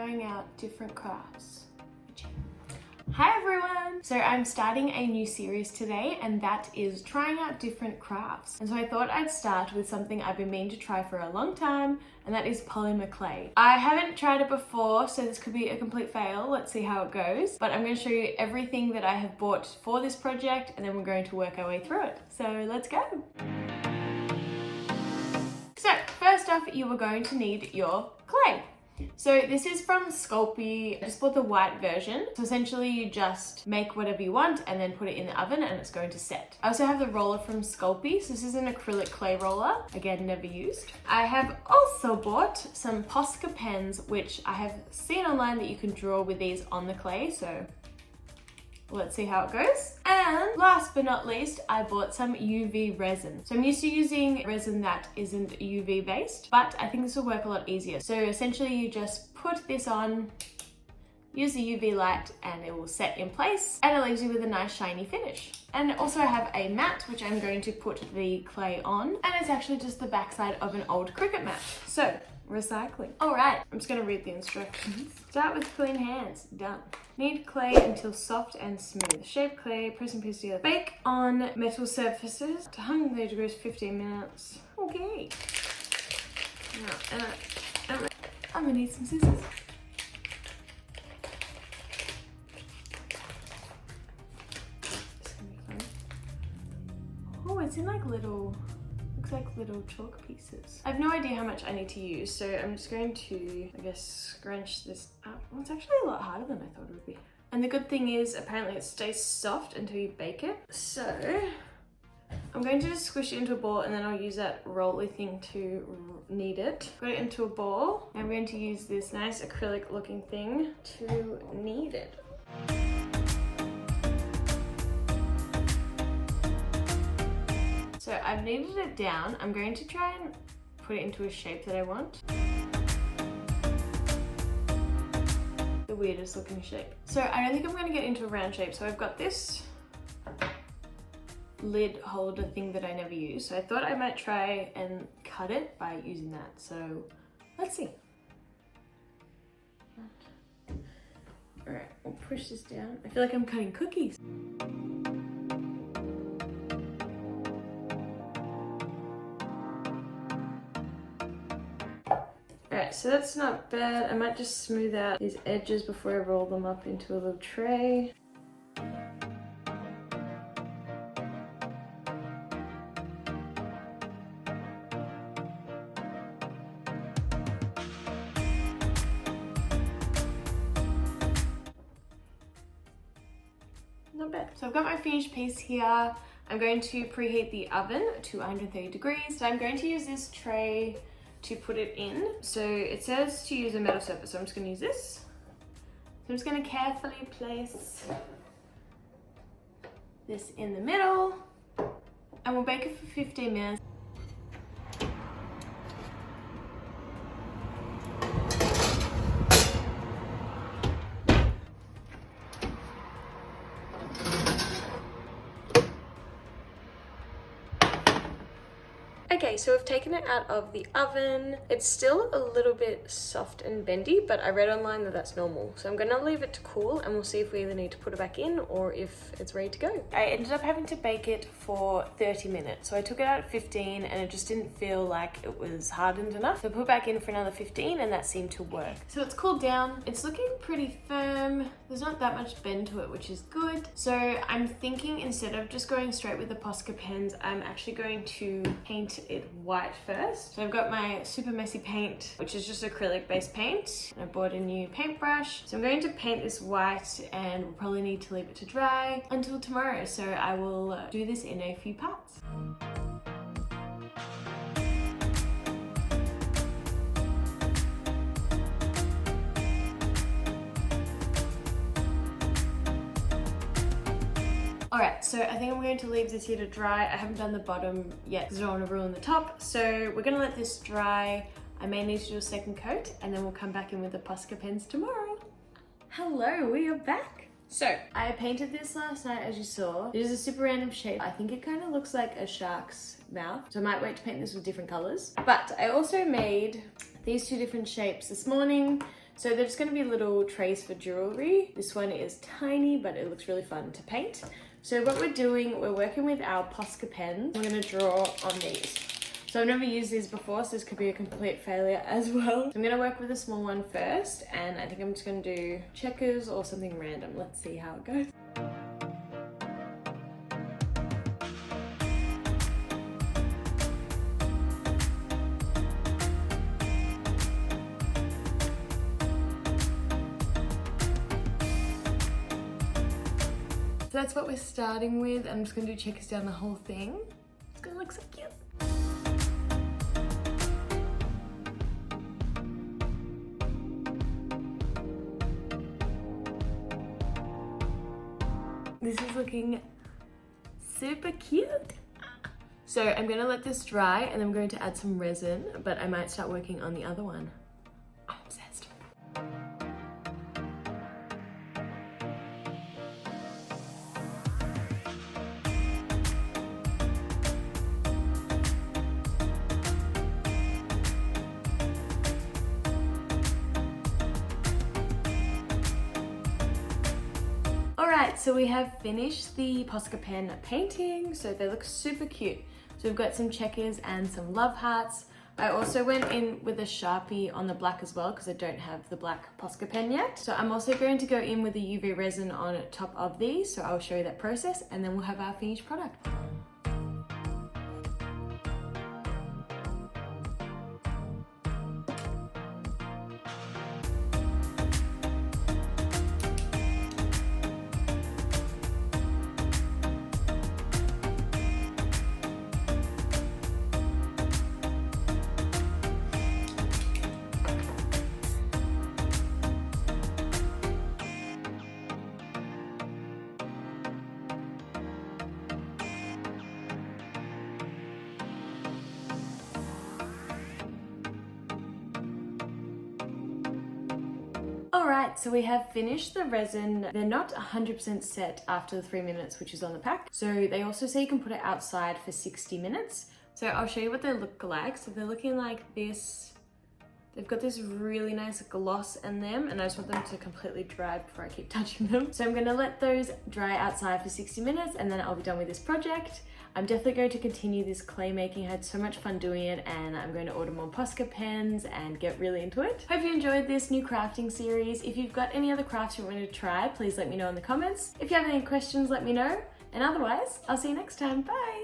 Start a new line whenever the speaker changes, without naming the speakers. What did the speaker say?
trying out different crafts. Hi everyone! So I'm starting a new series today, and that is trying out different crafts. And so I thought I'd start with something I've been meaning to try for a long time, and that is polymer clay. I haven't tried it before, so this could be a complete fail. Let's see how it goes. But I'm going to show you everything that I have bought for this project, and then we're going to work our way through it. So let's go! So first off, you are going to need your clay. So this is from Sculpey. I just bought the white version. So essentially you just make whatever you want and then put it in the oven and it's going to set. I also have the roller from Sculpey. So this is an acrylic clay roller. Again, never used. I have also bought some Posca pens, which I have seen online that you can draw with these on the clay. So let's see how it goes. And last but not least, I bought some UV resin. So I'm used to using resin that isn't UV based, but I think this will work a lot easier. So essentially you just put this on, use the UV light, and it will set in place, and it leaves you with a nice shiny finish. And also I have a mat, which I'm going to put the clay on, and it's actually just the backside of an old cricket mat. So recycling. All right, I'm just gonna read the instructions. Start with clean hands. Done. Knead clay until soft and smooth. Shape clay, press and piece together. Bake on metal surfaces to 100 degrees 15 minutes. Okay. Now, I'm gonna need some scissors. Oh, it's in like little, looks like little chalk pieces. I have no idea how much I need to use, so I'm just going to, I guess, scrunch this up. Well, it's actually a lot harder than I thought it would be. And the good thing is, apparently it stays soft until you bake it. So I'm going to just squish it into a ball, and then I'll use that roller thing to knead it. Got it into a ball. I'm going to use this nice acrylic looking thing to knead it. So I've kneaded it down. I'm going to try and put it into a shape that I want. The weirdest looking shape. So I don't think I'm going to get into a round shape. So I've got this lid holder thing that I never use. So I thought I might try and cut it by using that. So let's see. All right, we'll push this down. I feel like I'm cutting cookies. Alright, so that's not bad. I might just smooth out these edges before I roll them up into a little tray. Not bad. So I've got my finished piece here. I'm going to preheat the oven to 130 degrees. So I'm going to use this tray to put it in. So it says to use a metal surface, so I'm just going to use this. So I'm just going to carefully place this in the middle, and we'll bake it for 15 minutes. Okay, so we've taken it out of the oven. It's still a little bit soft and bendy, but I read online that that's normal. So I'm gonna leave it to cool, and we'll see if we either need to put it back in or if it's ready to go. I ended up having to bake it for 30 minutes. So I took it out at 15 and it just didn't feel like it was hardened enough. So I put it back in for another 15 and that seemed to work. So it's cooled down. It's looking pretty firm. There's not that much bend to it, which is good. So I'm thinking instead of just going straight with the Posca pens, I'm actually going to paint it white first. So I've got my super messy paint, which is just acrylic based paint. I bought a new paintbrush. So I'm going to paint this white, and we'll probably need to leave it to dry until tomorrow. So I will do this in a few parts. Alright, so I think I'm going to leave this here to dry. I haven't done the bottom yet because I don't want to ruin the top. So we're going to let this dry. I may need to do a second coat, and then we'll come back in with the Posca pens tomorrow. Hello, we are back. So I painted this last night, as you saw. It is a super random shape. I think it kind of looks like a shark's mouth. So I might wait to paint this with different colors. But I also made these two different shapes this morning. So they're just going to be little trays for jewelry. This one is tiny, but it looks really fun to paint. So what we're doing, we're working with our Posca pens. We're going to draw on these. So I've never used these before, so this could be a complete failure as well. So I'm going to work with a small one first, and I think I'm just going to do checkers or something random. Let's see how it goes. So that's what we're starting with. I'm just going to do checkers down the whole thing. It's going to look so cute. This is looking super cute. So I'm going to let this dry and I'm going to add some resin, but I might start working on the other one. I'm obsessed. Alright, so we have finished the Posca pen painting, so they look super cute. So we've got some checkers and some love hearts. I also went in with a Sharpie on the black as well because I don't have the black Posca pen yet. So I'm also going to go in with the UV resin on top of these, so I'll show you that process and then we'll have our finished product. Alright, so we have finished the resin. They're not 100% set after the 3 minutes, which is on the pack. So they also say you can put it outside for 60 minutes. So I'll show you what they look like. So they're looking like this. They've got this really nice gloss in them, and I just want them to completely dry before I keep touching them. So I'm gonna let those dry outside for 60 minutes and then I'll be done with this project. I'm definitely going to continue this clay making. I had so much fun doing it, and I'm going to order more Posca pens and get really into it. Hope you enjoyed this new crafting series. If you've got any other crafts you want me to try, please let me know in the comments. If you have any questions, let me know. And otherwise, I'll see you next time. Bye!